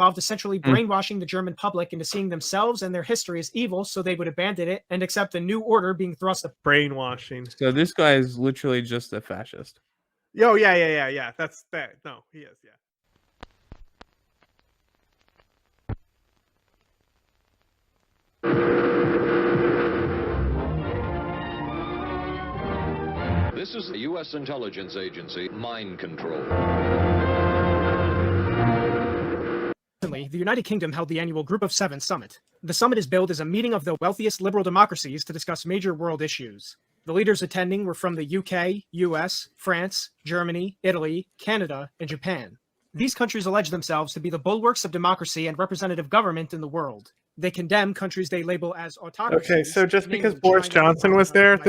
involved essentially brainwashing the German public into seeing themselves and their history as evil so they would abandon it and accept a new order being thrust upon. Brainwashing. So this guy is literally just a fascist. Oh, yeah. That's that. No, he is, yeah. This is the U.S. intelligence agency, mind control. Recently, the United Kingdom held the annual Group of Seven summit. The summit is billed as a meeting of the wealthiest liberal democracies to discuss major world issues. The leaders attending were from the UK, US, France, Germany, Italy, Canada, and Japan. These countries allege themselves to be the bulwarks of democracy and representative government in the world. They condemn countries they label as autocracies. Okay, so just because namely Boris China, Johnson was Russia, there, and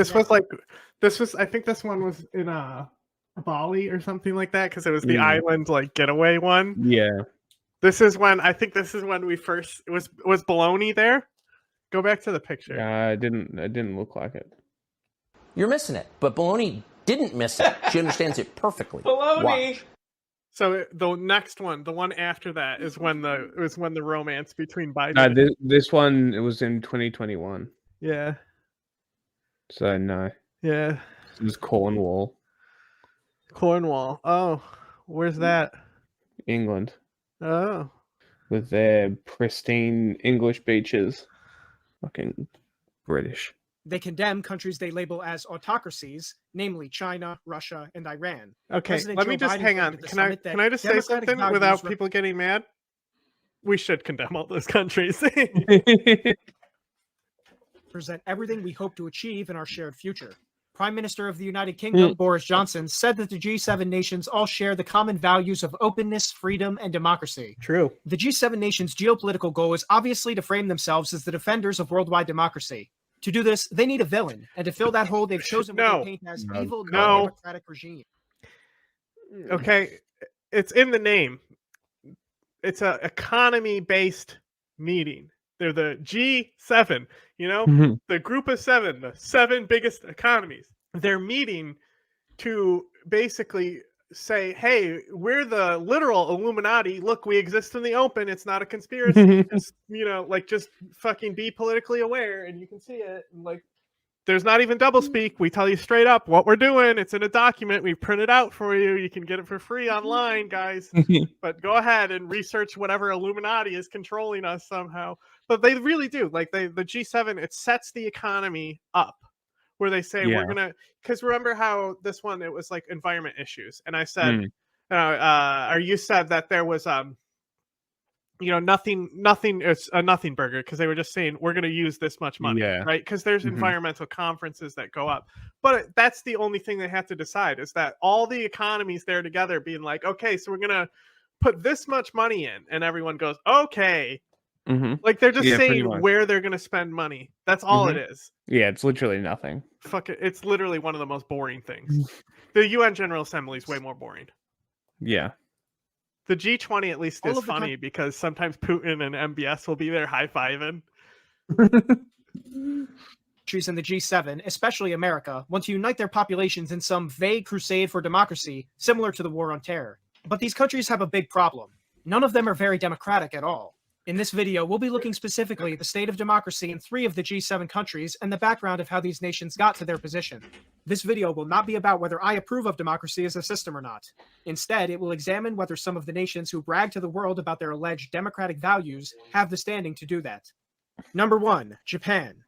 I think this one was in Bali or something like that, because it was the island getaway one. Yeah. This is when we first was Baloney there. Go back to the picture. It didn't look like it. You're missing it, but Baloney didn't miss it. She understands it perfectly. Baloney. Watch. So the next one, the one after that, is when the romance between Biden. This one, it was in 2021. Yeah. So no. Yeah. It was Cornwall. Cornwall. Oh, where's that? England. Oh. With their pristine English beaches. Fucking British. They condemn countries they label as autocracies, namely China, Russia, and Iran. Okay, President let me Joe just Biden hang on. claimed at the Can I summit that just say democratic something values without people getting mad? We should condemn all those countries. represent everything we hope to achieve in our shared future. Prime Minister of the United Kingdom, Boris Johnson, said that the G7 nations all share the common values of openness, freedom, and democracy. True. The G7 nations' geopolitical goal is obviously to frame themselves as the defenders of worldwide democracy. To do this, they need a villain, and to fill that hole, they've chosen what they paint as evil, non-democratic regime. Okay, it's in the name. It's an economy-based meeting. They're the G7, the group of seven, the seven biggest economies. They're meeting to basically say, hey, we're the literal Illuminati. Look, we exist in the open. It's not a conspiracy. Just, just fucking be politically aware, and you can see it. There's not even doublespeak. We tell you straight up what we're doing. It's in a document. We print it out for you. You can get it for free online, guys. But go ahead and research whatever Illuminati is controlling us somehow. But they really do. The G7, it sets the economy up where they say we're going to... Because remember how this one, it was environment issues. And I said, or you said that there was... nothing. It's a nothing burger because they were just saying we're going to use this much money, right? Because there's environmental conferences that go up, but that's the only thing they have to decide is that all the economies there together being like, okay, so we're going to put this much money in, and everyone goes, okay. They're just saying where they're going to spend money. That's all it is. Yeah, it's literally nothing. Fuck it. It's literally one of the most boring things. The UN General Assembly is way more boring. Yeah. The G20 at least is funny because sometimes Putin and MBS will be there high-fiving. Countries in the G7, especially America, want to unite their populations in some vague crusade for democracy, similar to the War on Terror. But these countries have a big problem. None of them are very democratic at all. In this video, we'll be looking specifically at the state of democracy in 3 of the G7 countries and the background of how these nations got to their position. This video will not be about whether I approve of democracy as a system or not. Instead, it will examine whether some of the nations who brag to the world about their alleged democratic values have the standing to do that. Number 1, Japan.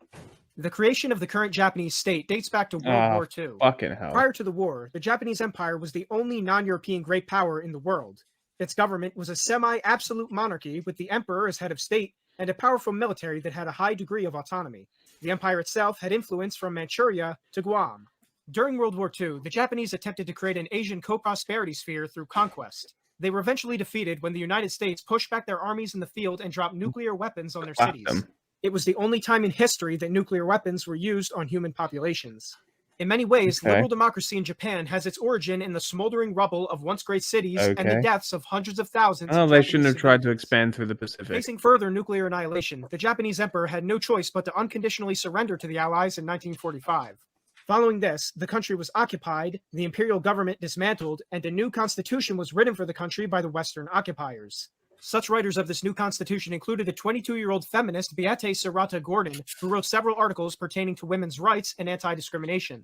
The creation of the current Japanese state dates back to World War II. Fucking hell. Prior to the war, the Japanese Empire was the only non-European great power in the world. Its government was a semi-absolute monarchy with the emperor as head of state and a powerful military that had a high degree of autonomy. The empire itself had influence from Manchuria to Guam. During World War II, the Japanese attempted to create an Asian co-prosperity sphere through conquest. They were eventually defeated when the United States pushed back their armies in the field and dropped nuclear weapons on their cities. It was the only time in history that nuclear weapons were used on human populations. In many ways, liberal democracy in Japan has its origin in the smoldering rubble of once great cities and the deaths of hundreds of thousands of they Japanese shouldn't have tried to civilians. expand through the Pacific. Facing further nuclear annihilation, the Japanese emperor had no choice but to unconditionally surrender to the Allies in 1945. Following this, the country was occupied, the imperial government dismantled, and a new constitution was written for the country by the Western occupiers. Such writers of this new constitution included the 22-year-old feminist Beate Serrata Gordon, who wrote several articles pertaining to women's rights and anti-discrimination.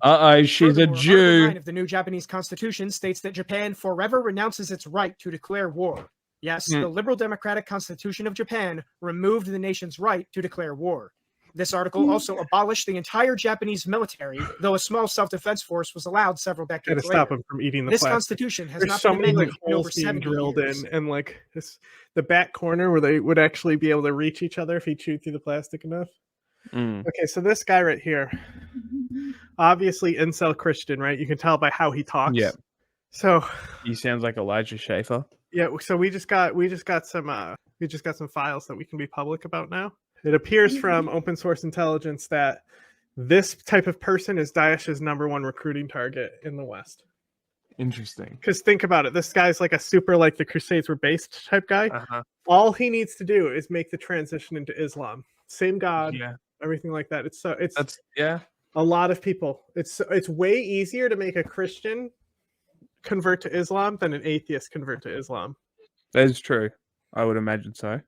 She's a Furthermore, Jew. Article 9 of the new Japanese constitution states that Japan forever renounces its right to declare war. Yes, the liberal democratic constitution of Japan removed the nation's right to declare war. This article also abolished the entire Japanese military, though a small self-defense force was allowed several Gotta decades stop later. him from eating the This plastic. constitution has There's not so been many amended like in over holes being 70 drilled years. in, and like the back corner where they would actually be able to reach each other if he chewed through the plastic enough. Okay, so this guy right here, obviously incel Christian, right? You can tell by how he talks. Yeah. So He sounds like Elijah Schaefer. yeah, so we just got some files that we can be public about now. It appears from open source intelligence that this type of person is Daesh's #1 recruiting target in the West. Interesting. Because think about it, this guy's like a super like the Crusades were based type guy. Uh-huh. All he needs to do is make the transition into Islam. Same God, Yeah. everything like that. It's Yeah. a lot of people. It's way easier to make a Christian convert to Islam than an atheist convert to Islam. That is true. I would imagine so.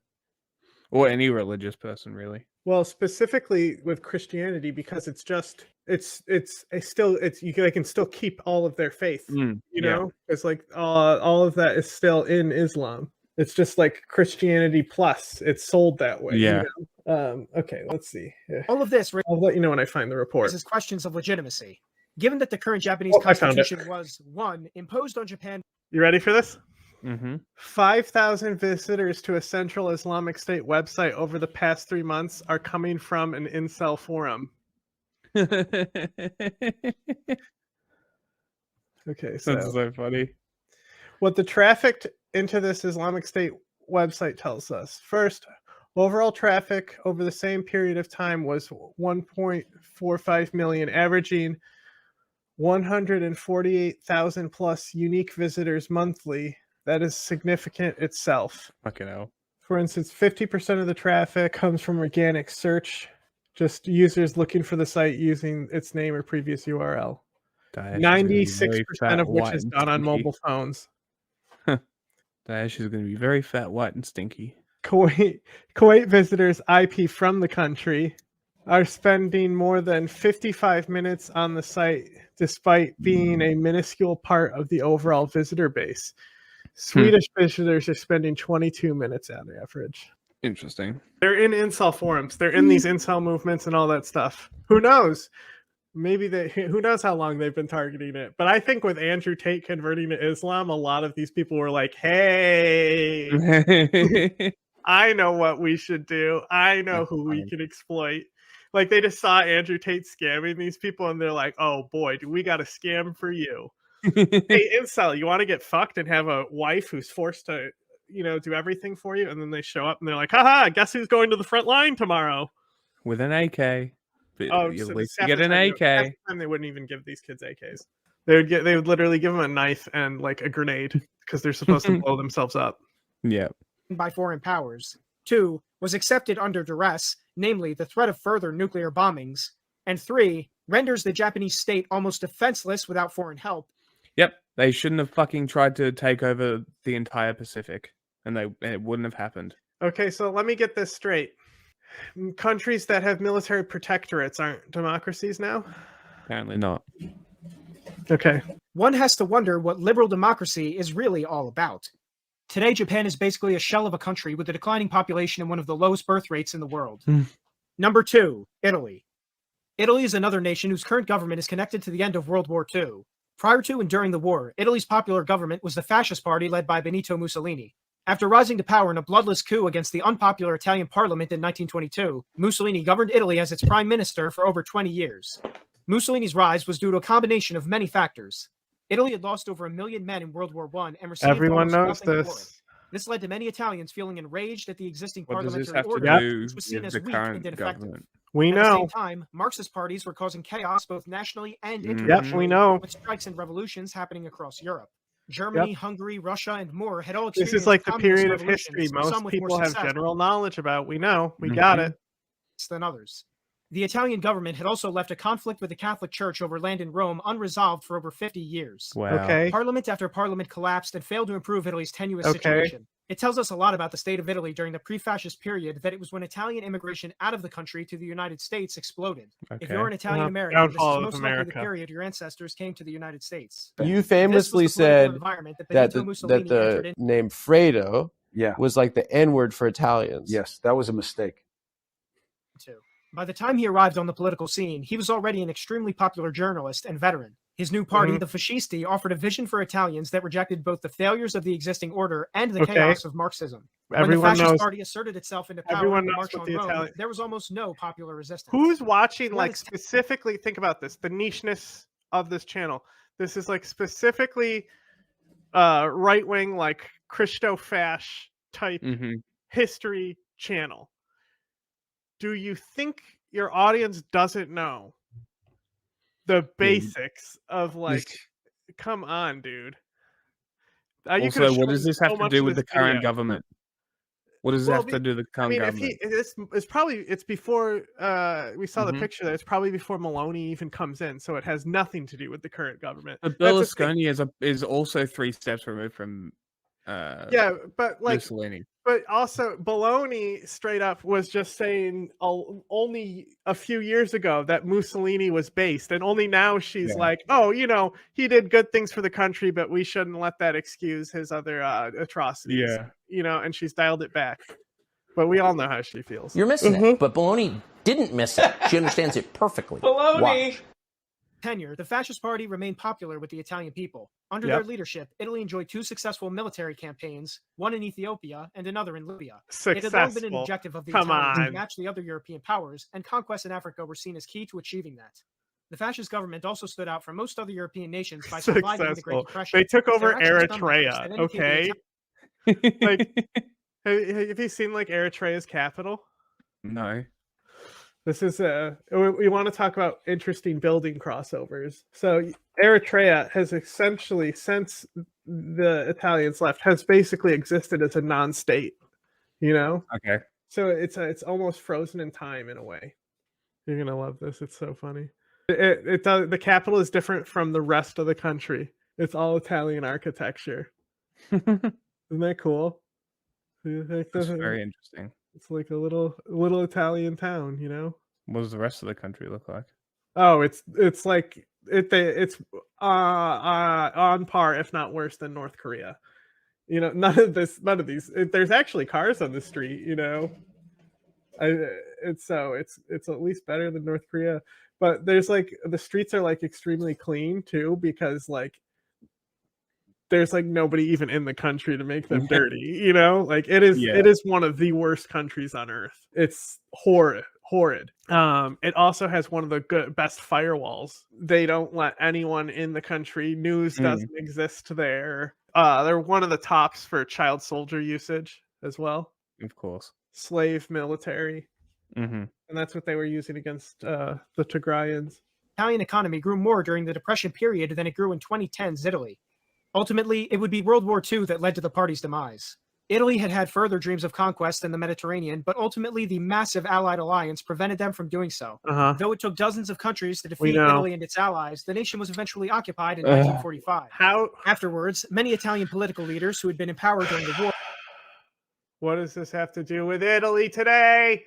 Or any religious person, really. Well, specifically with Christianity, because it's they can still keep all of their faith. You know, it's like all of that is still in Islam. It's just like Christianity plus. It's sold that way. Yeah. You know? Okay, let's see. Yeah. All of this I'll let you know when I find the report. raises questions of legitimacy. Given that the current Japanese I found it. constitution was, 1, imposed on Japan. You ready for this? Mm-hmm. 5,000 visitors to a Central Islamic State website over the past 3 months are coming from an incel forum. Okay, so That's so funny. what the traffic into this Islamic State website tells us. First, overall traffic over the same period of time was 1.45 million, averaging 148,000 plus unique visitors monthly. That is significant itself. Fucking hell. For instance, 50% of the traffic comes from organic search, just users looking for the site using its name or previous URL. Daesh is gonna be 96% very fat, of which white, is and done on stinky. mobile phones. Daesh is going to be very fat, white, and stinky. Kuwait visitors IP from the country are spending more than 55 minutes on the site, despite being a minuscule part of the overall visitor base. Swedish visitors are spending 22 minutes on average. Interesting. They're in incel forums. They're in these incel movements and all that stuff. Who knows? Maybe who knows how long they've been targeting it. But I think with Andrew Tate converting to Islam, a lot of these people were like, hey, I know what we should do. I know who we can exploit. Like they just saw Andrew Tate scamming these people and they're like, oh boy, do we got a scam for you. Hey, incel, you want to get fucked and have a wife who's forced to, do everything for you? And then they show up and they're like, haha, guess who's going to the front line tomorrow? With an AK. But Oh, at so least half you get the an time- half AK. the time they wouldn't even give these kids AKs. They would literally give them a knife and like a grenade because they're supposed to blow themselves up. Yeah. By foreign powers. 2, was accepted under duress, namely the threat of further nuclear bombings. And 3, renders the Japanese state almost defenseless without foreign help. Yep. They shouldn't have fucking tried to take over the entire Pacific. And it wouldn't have happened. Okay, so let me get this straight. Countries that have military protectorates aren't democracies now? Apparently not. Okay. One has to wonder what liberal democracy is really all about. Today, Japan is basically a shell of a country with a declining population and one of the lowest birth rates in the world. Number 2, Italy. Italy is another nation whose current government is connected to the end of World War II. Prior to and during the war, Italy's popular government was the fascist party led by Benito Mussolini. After rising to power in a bloodless coup against the unpopular Italian parliament in 1922, Mussolini governed Italy as its prime minister for over 20 years. Mussolini's rise was due to a combination of many factors. Italy had lost over 1 million men in World War I and received Everyone almost knows nothing for it. this. This led to many Italians feeling enraged at the existing What does this parliamentary have to order, do which was seen with as the weak and current ineffective. government? We At the same know. time, Marxist parties were causing chaos both nationally and Mhm. internationally, Yep, we know. with strikes and revolutions happening across Europe. Germany, Hungary, Russia, and more had all experienced This is like the communist period of history revolutions, some most with more people have success general knowledge about. We know. We got it. than others. The Italian government had also left a conflict with the Catholic Church over land in Rome unresolved for over 50 years. Wow. Okay. Parliament after parliament collapsed and failed to improve Italy's tenuous Okay. situation. It tells us a lot about the state of Italy during the pre-fascist period that it was when Italian immigration out of the country to the United States exploded. If you're an Italian American, this is Downfall of most likely the America. period your ancestors came to the United States. You This was famously the political said environment that that Benito Mussolini entered the name Fredo was like the N-word for Italians. Yes, that was a mistake. into. By the time he arrived on the political scene, he was already an extremely popular journalist and veteran. His new party, the Fascisti, offered a vision for Italians that rejected both the failures of the existing order and the chaos of Marxism. When the fascist party asserted itself into power in the March on Rome, there was almost no popular resistance. Who's watching, like, specifically, think about this, the nicheness of this channel. This is, like, specifically right-wing, like, Christo-fash type history channel. Do you think your audience doesn't know the basics of, like, come on, dude? Also, what does this have to do with the current government? What does it have to do with the current government? It's before we saw the picture there. It's probably before Maloney even comes in, so it has nothing to do with the current government. But Berlusconi is also 3 steps removed from but like Mussolini. But also, Baloney straight up was just saying only a few years ago that Mussolini was based, and only now she's like, oh, you know, he did good things for the country, but we shouldn't let that excuse his other atrocities. Yeah, you know, and she's dialed it back. But we all know how she feels. You're missing it, but Baloney didn't miss it. She understands it perfectly. Baloney! Watch. Tenure, the fascist party remained popular with the Italian people. Under their leadership, Italy enjoyed 2 successful military campaigns, one in Ethiopia and another in Libya. It had long been an objective of the Italians to match the other European powers, and conquests in Africa were seen as key to achieving that. The fascist government also stood out from most other European nations by surviving the Great Depression. They took over Eritrea, okay? Like, have you seen, like, Eritrea's capital? No. This is we want to talk about interesting building crossovers. So Eritrea has essentially, since the Italians left, has basically existed as a non-state, you know? Okay. So it's almost frozen in time in a way. You're gonna love this. It's so funny. It does. The capital is different from the rest of the country. It's all Italian architecture. Isn't that cool? That's very interesting. It's like a little Italian town, you know. What does the rest of the country look like? Oh, it's like it's on par, if not worse, than North Korea. You know, none of these. There's actually cars on the street. You know, it's at least better than North Korea. But there's like the streets are like extremely clean too, because like there's like nobody even in the country to make them dirty, you know? Like it is one of the worst countries on earth. It's horrid. It also has one of the best firewalls. They don't let anyone in the country. News doesn't exist there. They're one of the tops for child soldier usage as well. Of course. Slave military. And that's what they were using against the Tigrayans. Italian economy grew more during the Depression period than it grew in 2010's Italy. Ultimately, it would be World War II that led to the party's demise. Italy had had further dreams of conquest in the Mediterranean, but ultimately the massive Allied alliance prevented them from doing so. Though it took dozens of countries to defeat Italy and its allies, the nation was eventually occupied in 1945. Afterwards, many Italian political leaders who had been in power during the war... What does this have to do with Italy today?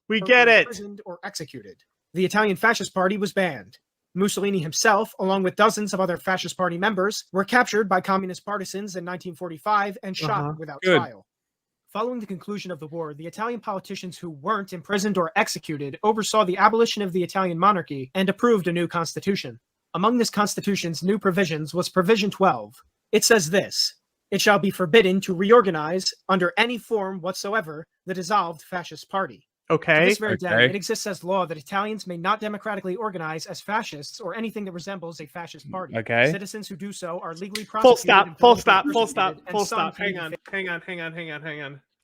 We get it. ...imprisoned or executed. The Italian Fascist Party was banned. Mussolini himself, along with dozens of other fascist party members, were captured by communist partisans in 1945 and shot without trial. Following the conclusion of the war, the Italian politicians who weren't imprisoned or executed oversaw the abolition of the Italian monarchy and approved a new constitution. Among this constitution's new provisions was Provision 12. It says this: "It shall be forbidden to reorganize, under any form whatsoever, the dissolved fascist party." Okay. To this very day, it exists as law that Italians may not democratically organize as fascists or anything that resembles a fascist party. Okay. Citizens who do so are legally prosecuted. Full stop. Hang on.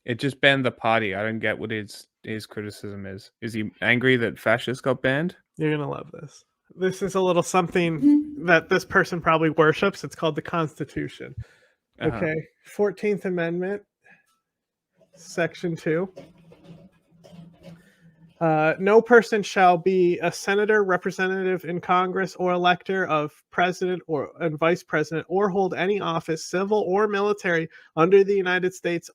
It just banned the party. I don't get what his criticism is. Is he angry that fascists got banned? You're gonna love this. This is a little something that this person probably worships. It's called the Constitution. Okay. 14th Amendment, Section 2. No person shall be a senator, representative in Congress, or elector of president and vice president, or hold any office, civil or military, under the United States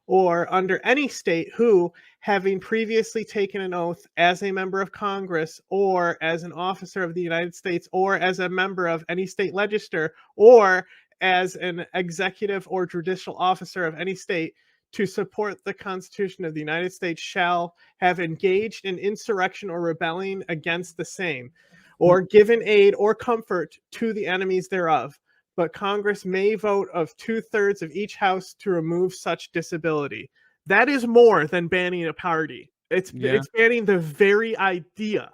or under any state who, having previously taken an oath as a member of Congress or as an officer of the United States or as a member of any state legislature or as an executive or judicial officer of any state, to support the Constitution of the United States shall have engaged in insurrection or rebellion against the same, or given aid or comfort to the enemies thereof. But Congress may vote of 2/3 of each house to remove such disability. That is more than banning a party. It's banning the very idea.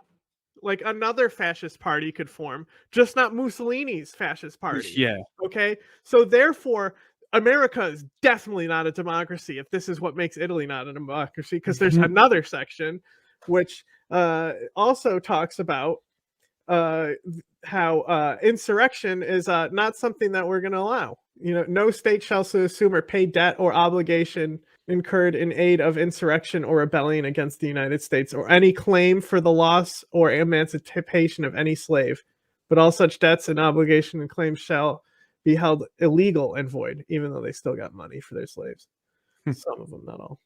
Like another fascist party could form, just not Mussolini's fascist party. Yeah. Okay. So therefore, America is definitely not a democracy if this is what makes Italy not a democracy, because there's another section which also talks about how insurrection is not something that we're going to allow. You know, no state shall so assume or pay debt or obligation incurred in aid of insurrection or rebellion against the United States, or any claim for the loss or emancipation of any slave. But all such debts and obligation and claims shall be held illegal and void, even though they still got money for their slaves. Some of them, not all.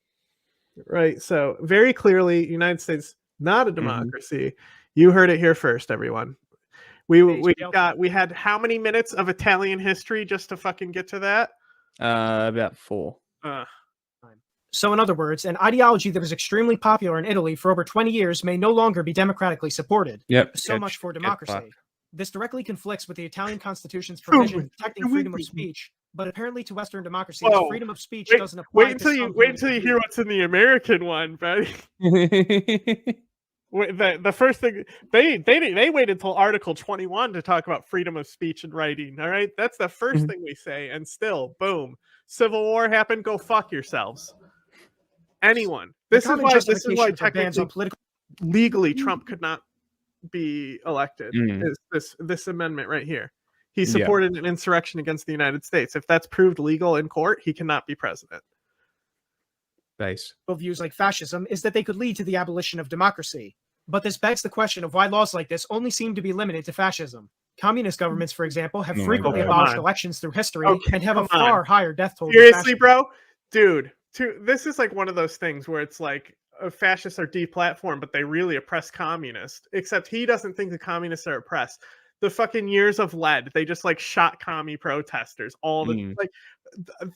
Right. So very clearly, United States, not a democracy. You heard it here first, everyone. We had how many minutes of Italian history just to fucking get to that? About 4. So in other words, an ideology that was extremely popular in Italy for over 20 years may no longer be democratically supported. Yep. So much for democracy. This directly conflicts with the Italian constitution's provision protecting freedom of speech, but apparently to Western democracies, freedom of speech doesn't apply. Wait until you hear what's in the American one, buddy. The first thing they waited until Article 21 to talk about freedom of speech and writing. All right, that's the first thing we say, and still, boom, Civil War happened. Go fuck yourselves. Anyone. This is why technically, legally, Trump could not be elected. Is this amendment right here? He supported an insurrection against the United States. If that's proved legal in court, he cannot be president. Base views like fascism is that they could lead to the abolition of democracy. But this begs the question of why laws like this only seem to be limited to fascism. Communist governments, for example, have frequently abolished elections through history and have a far higher death toll. Seriously, bro? Dude, this is like one of those things where it's like fascists are deplatformed, but they really oppress communists. Except he doesn't think the communists are oppressed. The fucking years of lead, they just like shot commie protesters. All the like,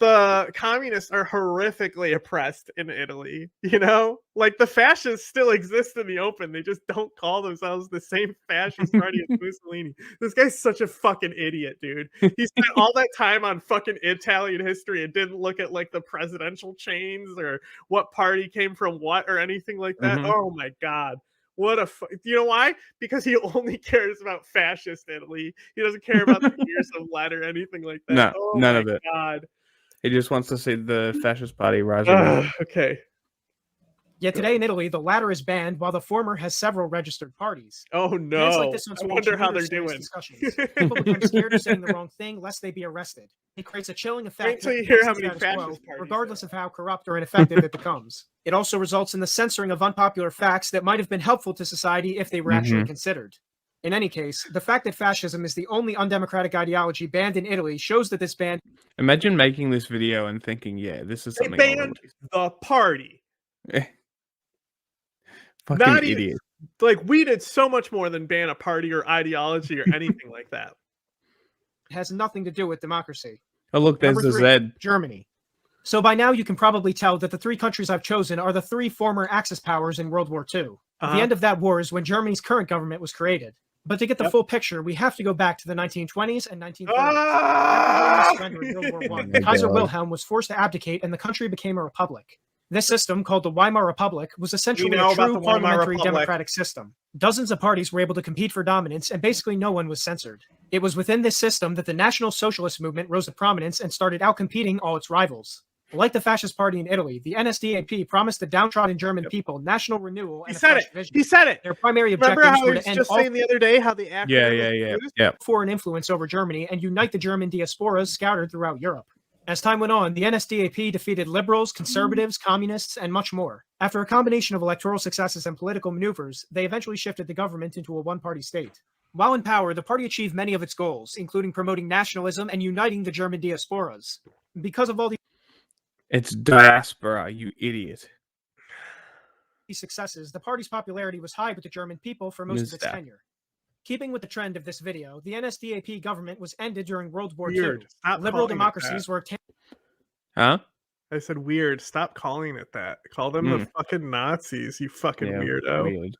the communists are horrifically oppressed in Italy. You know, like the fascists still exist in the open. They just don't call themselves the same fascist party as Mussolini. This guy's such a fucking idiot, dude. He spent all that time on fucking Italian history and didn't look at like the presidential chains or what party came from what or anything like that. Oh my god. What a you know why? Because he only cares about fascist Italy. He doesn't care about the years of lead or anything like that. No, none of it. God. He just wants to see the fascist party rise. Okay. Yet today in Italy, the latter is banned, while the former has several registered parties. Oh no! Like this I wonder how they're doing. People become scared of saying the wrong thing, lest they be arrested. It creates a chilling effect. Wait until you hear how many fascist parties, regardless of how corrupt or ineffective it becomes. It also results in the censoring of unpopular facts that might have been helpful to society if they were actually considered. In any case, the fact that fascism is the only undemocratic ideology banned in Italy shows that this ban. Imagine making this video and thinking, "Yeah, this is something." They banned the party. Fucking not idiot. Even, like, we did so much more than ban a party or ideology or anything like that. It has nothing to do with democracy. Oh, look, there's the Z. Germany. So by now you can probably tell that the 3 countries I've chosen are the 3 former Axis powers in World War II. The end of that war is when Germany's current government was created. But to get the full picture, we have to go back to the 1920s and 1930s. After Germany's surrender in World War I, Kaiser Wilhelm was forced to abdicate and the country became a republic. This system, called the Weimar Republic, was essentially a true parliamentary democratic system. Dozens of parties were able to compete for dominance, and basically no one was censored. It was within this system that the National Socialist movement rose to prominence and started outcompeting all its rivals. Like the fascist party in Italy, the NSDAP promised the downtrodden German people national renewal and a fresh vision. He said it. Their primary objectives were to end just saying the other day how the foreign influence over Germany and unite the German diasporas scattered throughout Europe. As time went on, the NSDAP defeated liberals, conservatives, communists, and much more. After a combination of electoral successes and political maneuvers, they eventually shifted the government into a one-party state. While in power, the party achieved many of its goals, including promoting nationalism and uniting the German diasporas. Because of all It's diaspora, you idiot. these successes, the party's popularity was high with the German people for most of its tenure. Keeping with the trend of this video, the NSDAP government was ended during World War II. Liberal democracies were... Huh? I said weird. Stop calling it that. Call them the fucking Nazis, you fucking weirdo. Weird.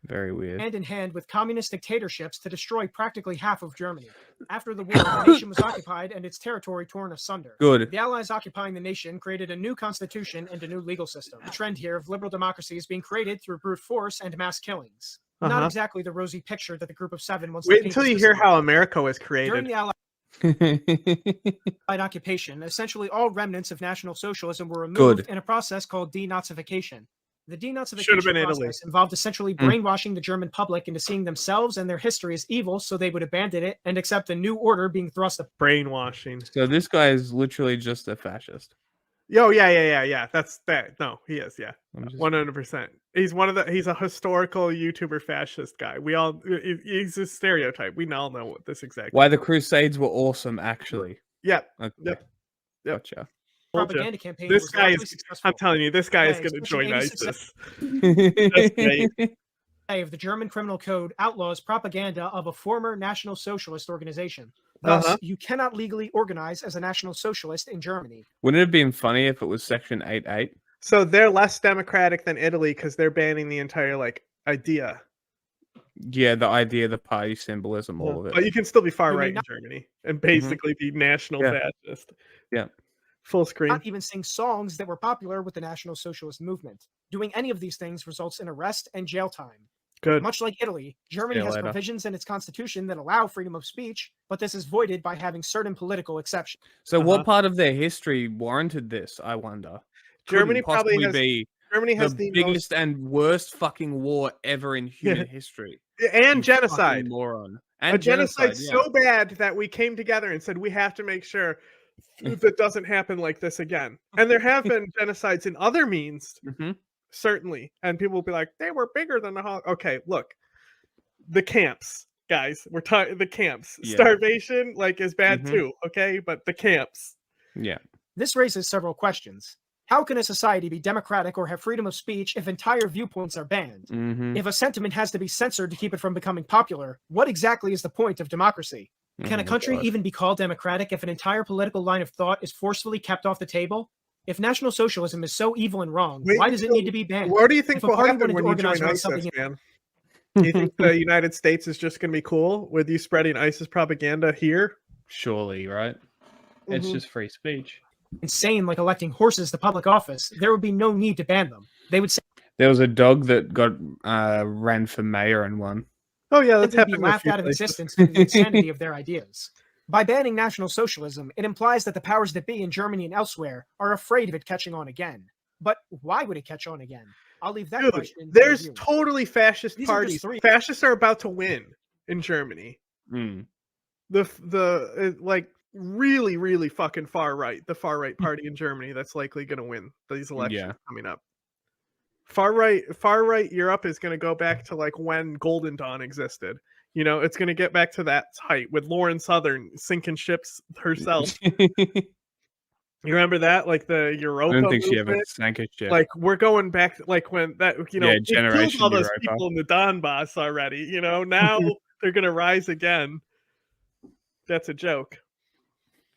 Very weird. Hand in hand with communist dictatorships to destroy practically half of Germany. After the war, the nation was occupied and its territory torn asunder. Good. The Allies occupying the nation created a new constitution and a new legal system. The trend here of liberal democracies being created through brute force and mass killings. Not exactly the rosy picture that the Group of Seven wants to paint. Wait until you hear how America was created. During the Allied occupation, essentially all remnants of National Socialism were removed in a process called denazification. The denazification process involved essentially brainwashing the German public into seeing themselves and their history as evil so they would abandon it and accept a new order being thrust upon. Brainwashing. So this guy is literally just a fascist. Yo, yeah. That's that. No, he is, 100%. He's a historical YouTuber fascist guy. He's a stereotype. We all know what this exactly. Why the Crusades were awesome, actually. Yep. Okay. Yep. Gotcha. Propaganda campaign. This guy is. I'm telling you, this guy is going to join ISIS. Of the German Criminal Code outlaws propaganda of a former National Socialist organization. Thus, you cannot legally organize as a National Socialist in Germany. Wouldn't it have been funny if it was Section 8.8? So they're less democratic than Italy because they're banning the entire idea. Yeah, the idea, the party symbolism, all of it. But you can still be far right in Germany and basically be national fascist. Yeah. Full screen. Not even sing songs that were popular with the National Socialist movement. Doing any of these things results in arrest and jail time. Good. Much like Italy, Germany has provisions in its constitution that allow freedom of speech, but this is voided by having certain political exceptions. So what part of their history warranted this, I wonder? Germany probably has the biggest and worst fucking war ever in human history. And genocide. Moron. And a genocide so bad that we came together and said we have to make sure that doesn't happen like this again. And there have been genocides in other means. Certainly. And people will be like, they were bigger than the Holocaust. Okay, look. The camps, guys. We're talking the camps. Yeah. Starvation, is bad too, okay? But the camps. Yeah. This raises several questions. How can a society be democratic or have freedom of speech if entire viewpoints are banned? If a sentiment has to be censored to keep it from becoming popular, what exactly is the point of democracy? Can a country even be called democratic if an entire political line of thought is forcefully kept off the table? If National Socialism is so evil and wrong, why does it need to be banned? What do you think will happen when you join ISIS, man? Do you think the United States is just going to be cool with you spreading ISIS propaganda here? Surely, right? It's just free speech. Insane, like electing horses to public office, there would be no need to ban them. They would say there was a dog that got ran for mayor and won. Oh yeah, that's happened. Be laughed out of existence due to the insanity of their ideas. By banning National Socialism, it implies that the powers that be in Germany and elsewhere are afraid of it catching on again. But why would it catch on again? I'll leave that question. There's totally fascist parties. Fascists are about to win in Germany. The really, really fucking far right, the far right party in Germany that's likely going to win these elections coming up. Far right Europe is going to go back to when Golden Dawn existed. It's going to get back to that height with Lauren Southern sinking ships herself. You remember that? The Europa. I don't think movement? She ever sank a ship. We're going back to when that generation all those people in the Donbass already. Now they're going to rise again. That's a joke.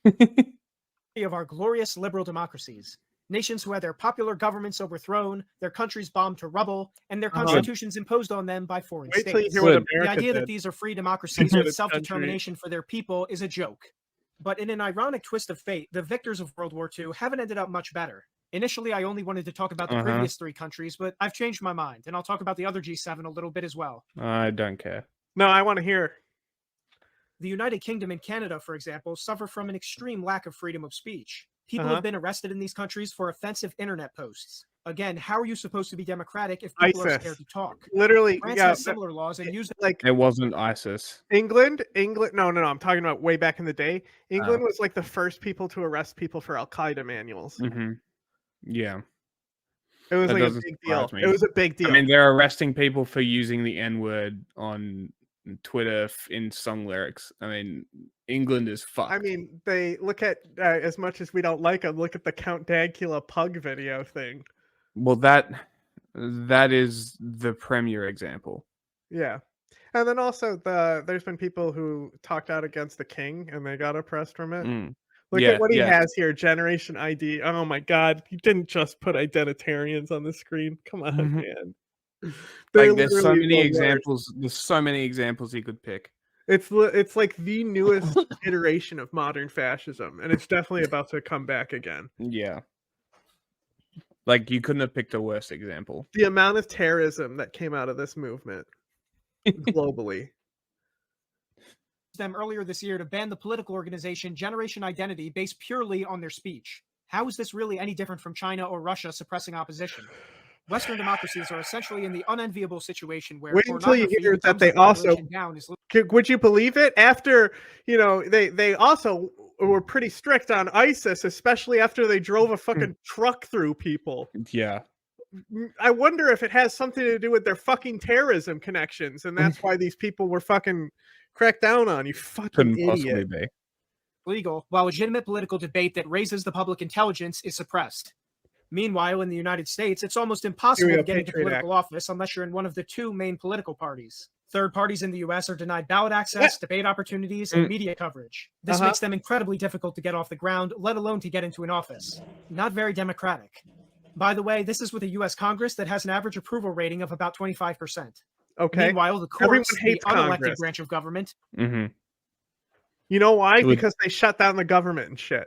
Of our glorious liberal democracies. Nations who had their popular governments overthrown, their countries bombed to rubble, and their constitutions imposed on them by foreign states. Till you hear what the idea that these are free democracies with self-determination for their people is a joke. But in an ironic twist of fate, the victors of World War II haven't ended up much better. Initially, I only wanted to talk about the previous three countries, but I've changed my mind, and I'll talk about the other G7 a little bit as well. I don't care. No, I want to hear. The United Kingdom and Canada, for example, suffer from an extreme lack of freedom of speech. People have been arrested in these countries for offensive internet posts. Again, how are you supposed to be democratic if people are scared to talk? Literally, France has similar laws and used it wasn't ISIS. England. No. I'm talking about way back in the day. England was the first people to arrest people for al-qeada manuals. Yeah. It was That like a doesn't big surprise deal. me. It was a big deal. I mean, they're arresting people for using the N-word on Twitter in song lyrics. I mean, England is fucked. I mean, they look at as much as we don't like them. Look at the Count Dankula pug video thing. Well, that is the premier example. Yeah, and then also there's been people who talked out against the king and they got oppressed from it. Look at what he has here. Generation ID. Oh my God, he didn't just put identitarians on the screen. Come on, man. Like, there's so many examples. There's so many examples he could pick. It's like the newest iteration of modern fascism, and it's definitely about to come back again. Yeah. Like, you couldn't have picked a worse example. The amount of terrorism that came out of this movement globally. Them earlier this year to ban the political organization Generation Identity based purely on their speech. How is this really any different from China or Russia suppressing opposition? Western democracies are essentially in the unenviable situation where wait until you hear that they also would you believe it? After, you know, they also were pretty strict on ISIS, especially after they drove a fucking truck through people. Yeah. I wonder if it has something to do with their fucking terrorism connections, and that's why these people were fucking cracked down on. You fucking Couldn't idiot. possibly be legal, while legitimate political debate that raises the public intelligence is suppressed. Meanwhile, in the United States, it's almost impossible to get into political office unless you're in one of the two main political parties. Third parties in the U.S. are denied ballot access, debate opportunities, and media coverage. This makes them incredibly difficult to get off the ground, let alone to get into an office. Not very democratic. By the way, this is with a U.S. Congress that has an average approval rating of about 25%. Okay. Meanwhile, the courts, the unelected branch of government. You know why? Because they shut down the government and shit.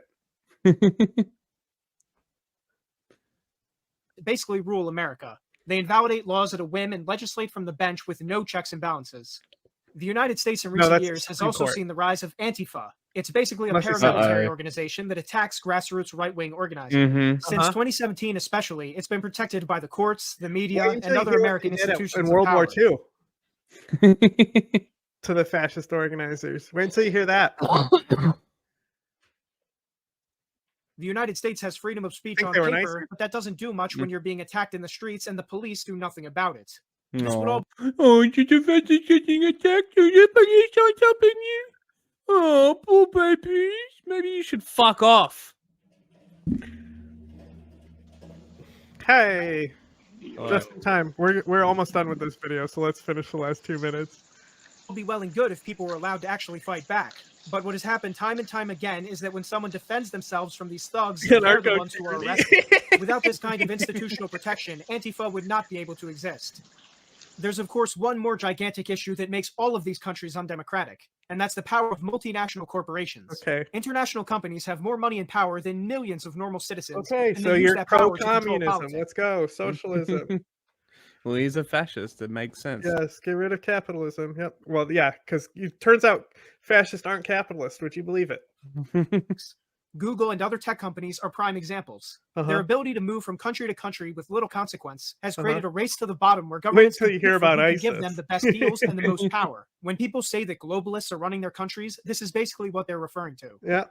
Basically rule America. They invalidate laws at a whim and legislate from the bench with no checks and balances. The United States in recent years has also seen the rise of Antifa. It's basically a paramilitary organization that attacks grassroots right-wing organizing. Since 2017 especially, it's been protected by the courts, the media, and other American institutions in World War II. To the fascist organizers. Wait until you hear that. The United States has freedom of speech on paper, but that doesn't do much when you're being attacked in the streets and the police do nothing about it. Oh, you're the fascists getting attacked, so the police are stopping you. Oh, poor babies. Maybe you should fuck off. Hey, just in time. We're almost done with this video, so let's finish the last 2 minutes. It'll be well and good if people were allowed to actually fight back. But what has happened time and time again is that when someone defends themselves from these thugs, they're the ones who are arrested. Without this kind of institutional protection, Antifa would not be able to exist. There's, of course, one more gigantic issue that makes all of these countries undemocratic, and that's the power of multinational corporations. International companies have more money and power than millions of normal citizens. So you're pro-communism. Let's go. Socialism. Well, he's a fascist. It makes sense. Yes, get rid of capitalism. Yep. Well, yeah, because it turns out fascists aren't capitalists. Would you believe it? Google and other tech companies are prime examples. Their ability to move from country to country with little consequence has created a race to the bottom where governments give them the best deals and the most power. When people say that globalists are running their countries, this is basically what they're referring to. Yeah.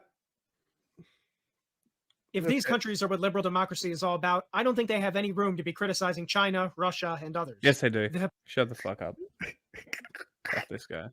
If these countries are what liberal democracy is all about, I don't think they have any room to be criticizing China, Russia, and others. Yes, they do. Shut the fuck up. Fuck this guy.